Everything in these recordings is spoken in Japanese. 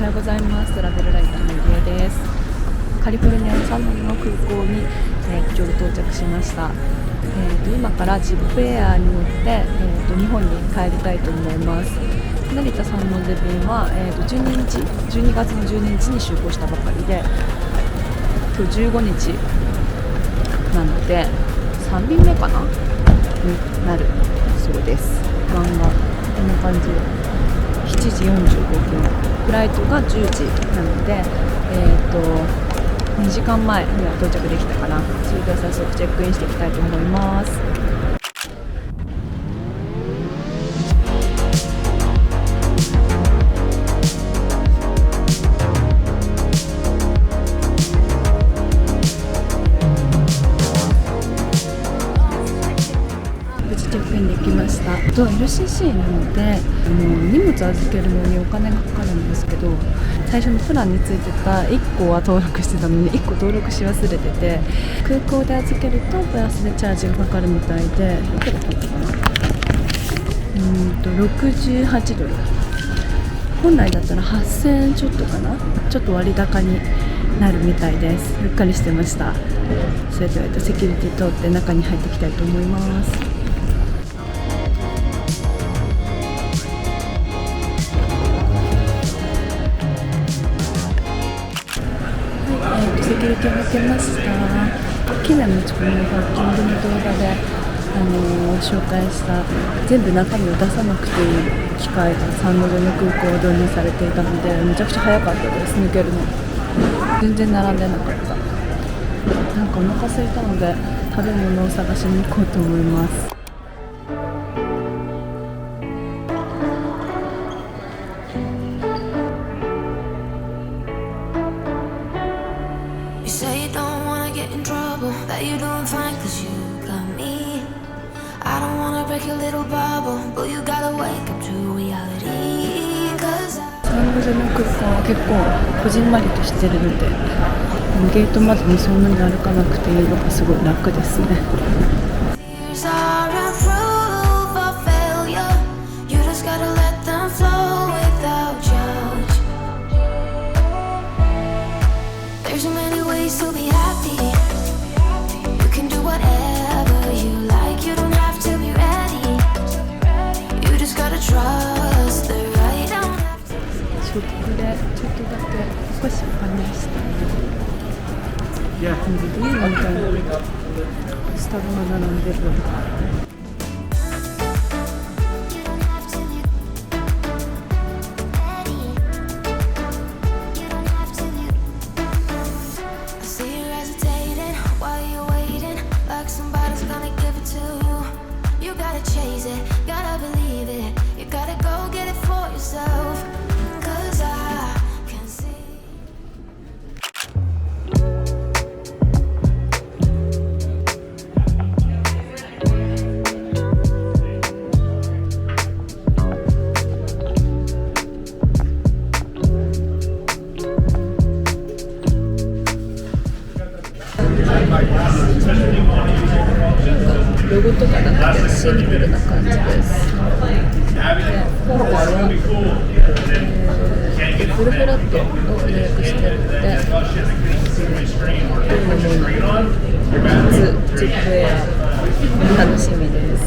はようございます。トラベルライターの入江です。カリフォルニアのサンノゼの空港に、ちょうど到着しました。今からジップエアに乗って、日本に帰りたいと思います。成田サンノゼ便は、12月の12日に就航したばかりで、今日15日なので3便目かなになるそうです。漫画こんな感じ、7時45分、フライトが10時なので、2時間前には到着できたかな。それでは早速チェックインしていきたいと思います。無事チェックインできました。LCC なので荷物預けるのにお金がかかるんですけど、最初のプランについてた1個は登録してたのに1個登録し忘れてて、空港で預けるとプラスでチャージがかかるみたいで、いくらだったかな、68ドル、本来だったら8000円ちょっとかな、ちょっと割高になるみたいです。うっかりしてました。それではセキュリティ通って中に入っていきたいと思います。セキュリティを抜けました。機内持ち込みのパッキングの動画で、紹介した全部中身を出さなくていい機械がサンノゼの空港を導入されていたので、めちゃくちゃ早かったです。抜けるの全然並んでなかった。なんかお腹空いたので食べ物を探しに行こうと思います。That you're doing fine cause you got me. I don't wanna break your little bubble, but you gotta wake up to reality. Cause サンノゼの空港は結構こじんまりとしてるので、ゲートまでもそんなに歩かなくていいのがすごい楽ですね。tears are a proof of failure. You just gotta let them flow without judge. There's so many ways to be happy.You can do whatever you like. You don't have to be ready. You just gotta trust the right. Don't have to. ショップでちょっとだけ少しお金したね。ビールみたいなスタバが並んでる。Somebody's gonna give it to you. You gotta chase it, gotta believe it. You gotta go get it for yourself. Cause I can see.ロゴとかなくてシンプルな感じです。で、今回は、フルフラットを予約しているので、どんなものか初ジップエア楽しみです。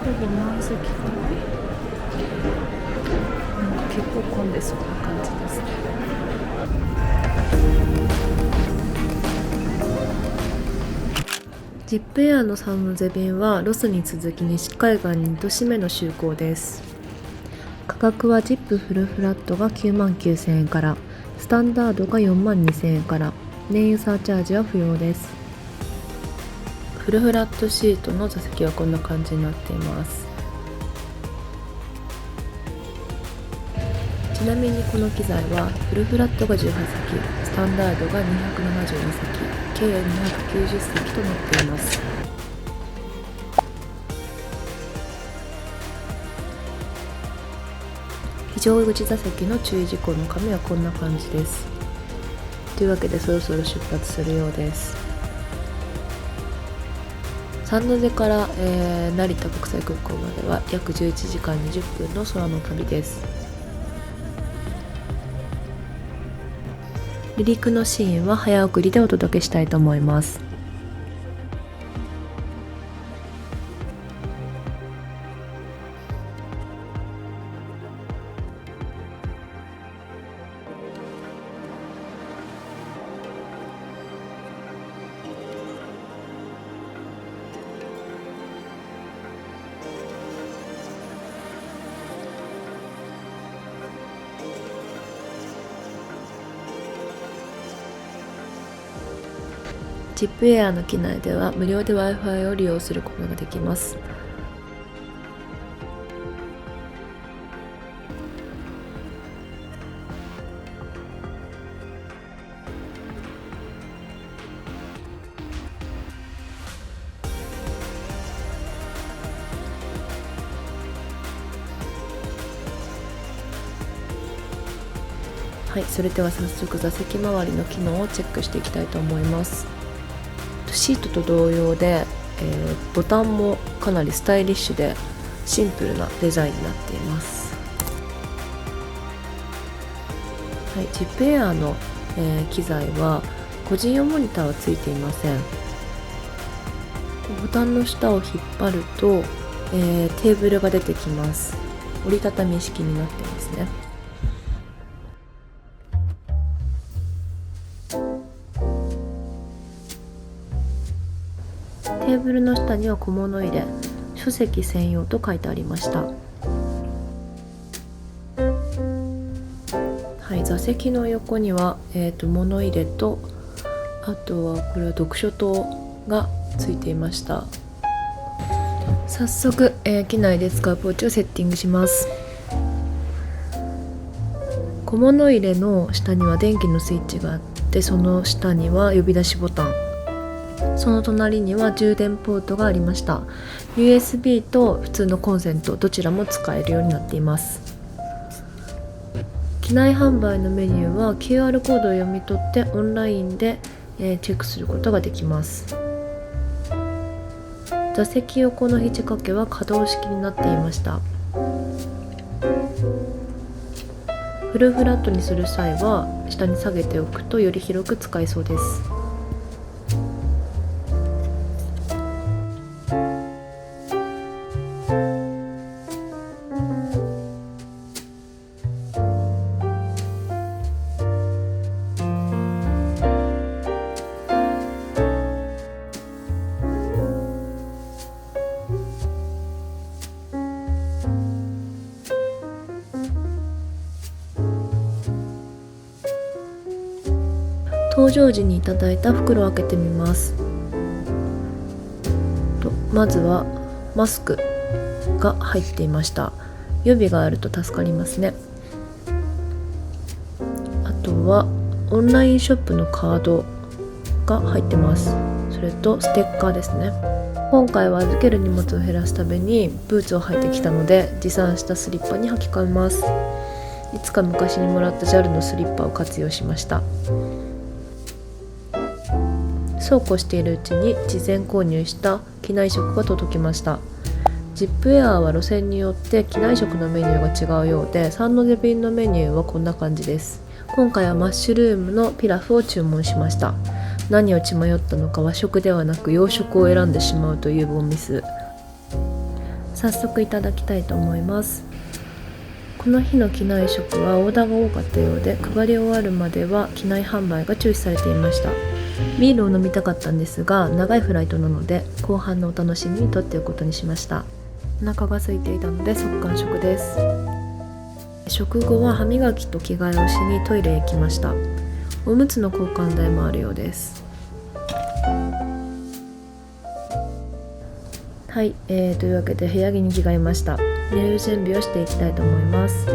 ほぼ満席かな。なんか結構混んでそうな感じですね。ジップエアのサンノゼ便はロスに続き西海岸に2都市目の就航です。価格はジップフルフラットが99,000円から、スタンダードが42,000円から、燃油サーチャージは不要です。フルフラットシートの座席はこんな感じになっています。ちなみにこの機材はフルフラットが18席、スタンダードが272席、計290席となっています。非常口座席の注意事項の紙はこんな感じです。というわけでそろそろ出発するようです。サンノゼから、成田国際空港までは約11時間20分の空の旅です。離陸のシーンは早送りでお届けしたいと思います。ジップエアの機内では無料で Wi-Fi を利用することができます。はい、それでは早速座席周りの機能をチェックしていきたいと思います。シートと同様で、ボタンもかなりスタイリッシュでシンプルなデザインになっています。はい、ジップエアの、機材は個人用モニターはついていません。ボタンの下を引っ張ると、テーブルが出てきます。折りたたみ式になってますね。テーブルの下には小物入れ、書籍専用と書いてありました。はい、座席の横には、物入れと、あとはこれは読書灯がついていました。早速、機内で使うポーチをセッティングします。小物入れの下には電気のスイッチがあって、その下には呼び出しボタン、その隣には充電ポートがありました。 USB と普通のコンセントどちらも使えるようになっています。機内販売のメニューは QR コードを読み取ってオンラインで、チェックすることができます。座席横の肘掛けは可動式になっていました。フルフラットにする際は下に下げておくとより広く使えそうです。搭乗時にいただいた袋を開けてみます。まずはマスクが入っていました。予備があると助かりますね。あとはオンラインショップのカードが入ってます。それとステッカーですね。今回は預ける荷物を減らすためにブーツを履いてきたので持参したスリッパに履き替えます。いつか昔にもらった JAL のスリッパを活用しました。そうこうしているうちに事前購入した機内食が届きました。ジップエアーは路線によって機内食のメニューが違うようで、サンノゼ便のメニューはこんな感じです。今回はマッシュルームのピラフを注文しました。何を血迷ったのか和食ではなく洋食を選んでしまうというボンミス。早速いただきたいと思います。この日の機内食はオーダーが多かったようで、配り終わるまでは機内販売が中止されていました。ビールを飲みたかったんですが長いフライトなので後半のお楽しみにとっておくことにしました。お腹が空いていたので速乾食です。食後は歯磨きと着替えをしにトイレへ行きました。おむつの交換台もあるようです。はい、というわけで部屋着に着替えました。寝る準備をしていきたいと思います。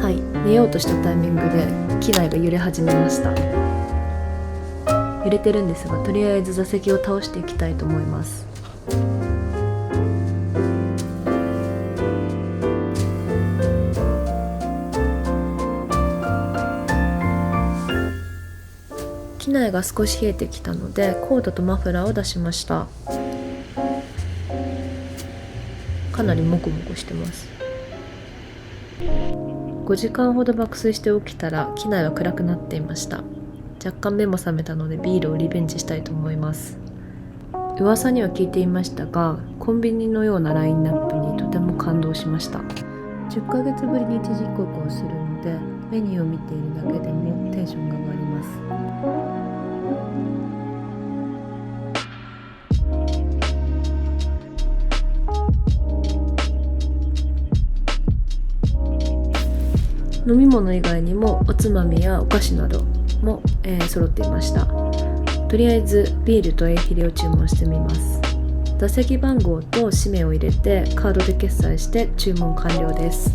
はい、寝ようとしたタイミングで機内が揺れ始めました。揺れてるんですが、とりあえず座席を倒していきたいと思います。機内が少し冷えてきたのでコートとマフラーを出しました。かなりモコモコしてます。5時間ほど爆睡して起きたら機内は暗くなっていました。若干目も覚めたのでビールをリベンジしたいと思います。噂には聞いていましたが、コンビニのようなラインナップにとても感動しました。10ヶ月ぶりに一時帰国をするのでメニューを見ているだけでもテンションが上がります。飲み物以外にもおつまみやお菓子なども、揃っていました。とりあえずビールとエーヒレを注文してみます。座席番号と氏名を入れてカードで決済して注文完了です。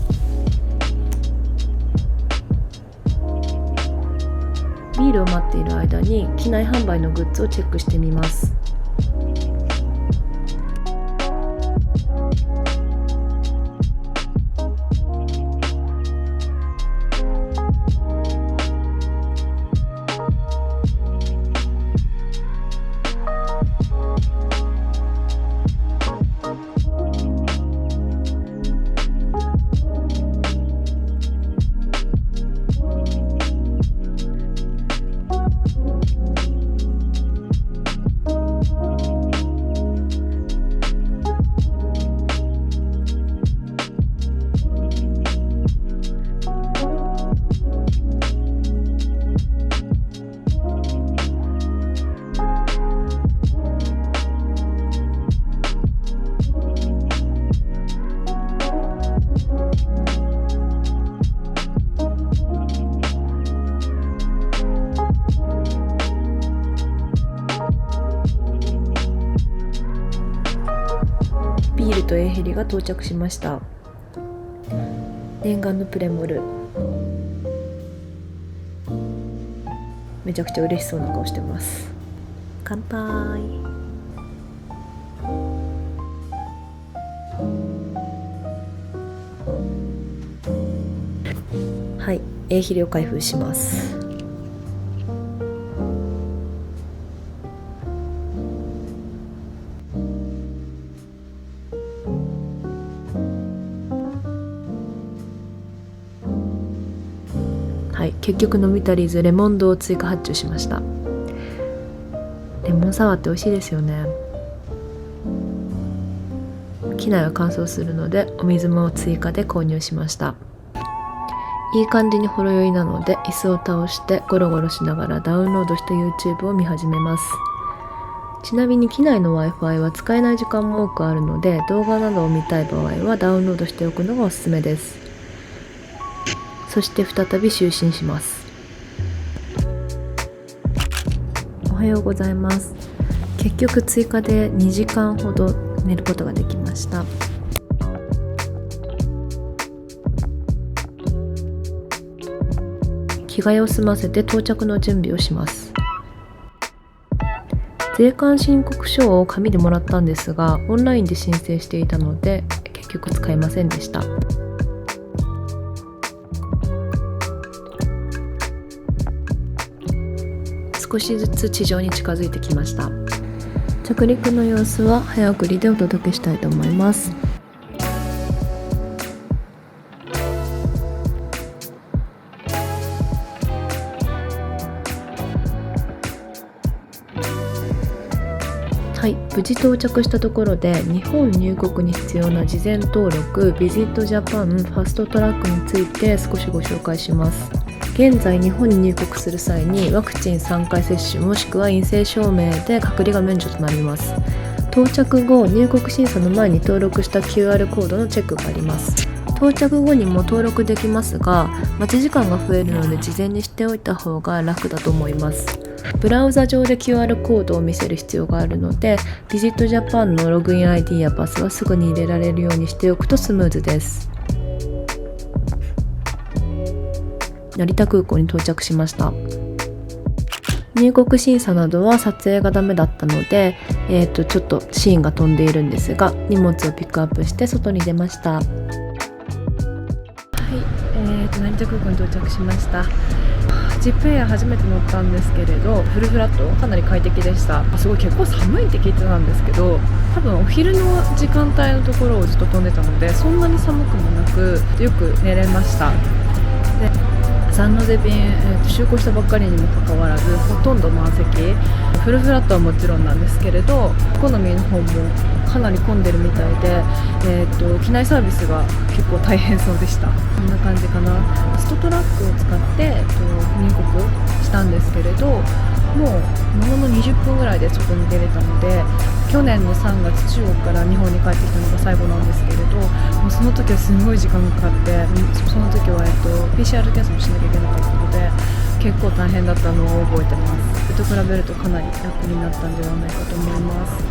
ビールを待っている間に機内販売のグッズをチェックしてみます。ビールとエーヘリが到着しました。念願のプレモル。めちゃくちゃ嬉しそうな顔してます。乾杯。はい、エーヒレを開封します。はい、結局飲み足りずレモンドを追加発注しました。レモンサワーって美味しいですよね。機内は乾燥するのでお水も追加で購入しました。いい感じにほろ酔いなので椅子を倒してゴロゴロしながらダウンロードした YouTube を見始めます。ちなみに機内の Wi-Fi は使えない時間も多くあるので動画などを見たい場合はダウンロードしておくのがおすすめです。そして再び就寝します。おはようございます。結局追加で2時間ほど寝ることができました。着替えを済ませて到着の準備をします。税関申告書を紙でもらったんですが、オンラインで申請していたので結局使えませんでした。少しずつ地上に近づいてきました。着陸の様子は早送りでお届けしたいと思います。はい、無事到着したところで日本入国に必要な事前登録ビジットジャパンファストトラックについて少しご紹介します。現在日本に入国する際にワクチン3回接種もしくは陰性証明で隔離が免除となります。到着後、入国審査の前に登録した QR コードのチェックがあります。到着後にも登録できますが、待ち時間が増えるので事前にしておいた方が楽だと思います。ブラウザ上で QR コードを見せる必要があるので、ビジットジャパンのログイン ID やパスはすぐに入れられるようにしておくとスムーズです。成田空港に到着しました。入国審査などは撮影がダメだったので、ちょっとシーンが飛んでいるんですが、荷物をピックアップして外に出ました。はい、成田空港に到着しました。ジップエア初めて乗ったんですけれど、フルフラットかなり快適でした。すごい結構寒いって聞いてたんですけど、多分お昼の時間帯のところをずっと飛んでたので、そんなに寒くもなくよく寝れました。でサンノゼ便、就航したばっかりにもかかわらずほとんど満席、フルフラットはもちろんなんですけれど、エコノミーの方もかなり混んでるみたいで、機内サービスが結構大変そうでした。こんな感じかな。ストトラックを使って、入国したんですけれど、もうものの20分ぐらいで外に出れたので、去年の3月中国から日本に帰ってきたのが最後なんですけれど、もうその時はすごい時間がかかって、その時は、PCR 検査もしなきゃいけなかったので結構大変だったのを覚えてます。と比べるとかなり楽になったんではないかと思います。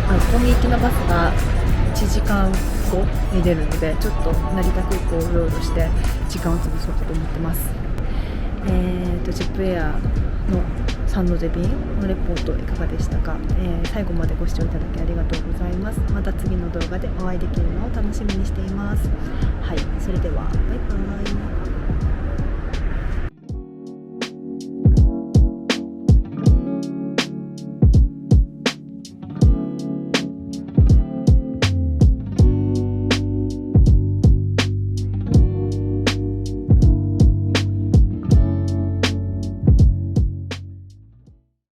ここに行きのバスが1時間後に出るので、ちょっと成田空港をうろうろして時間を潰そうかと思ってます。ジップエアのサンノゼ便のレポートいかがでしたか。最後までご視聴いただきありがとうございます。また次の動画でお会いできるのを楽しみにしています。はい、それではバイバイ。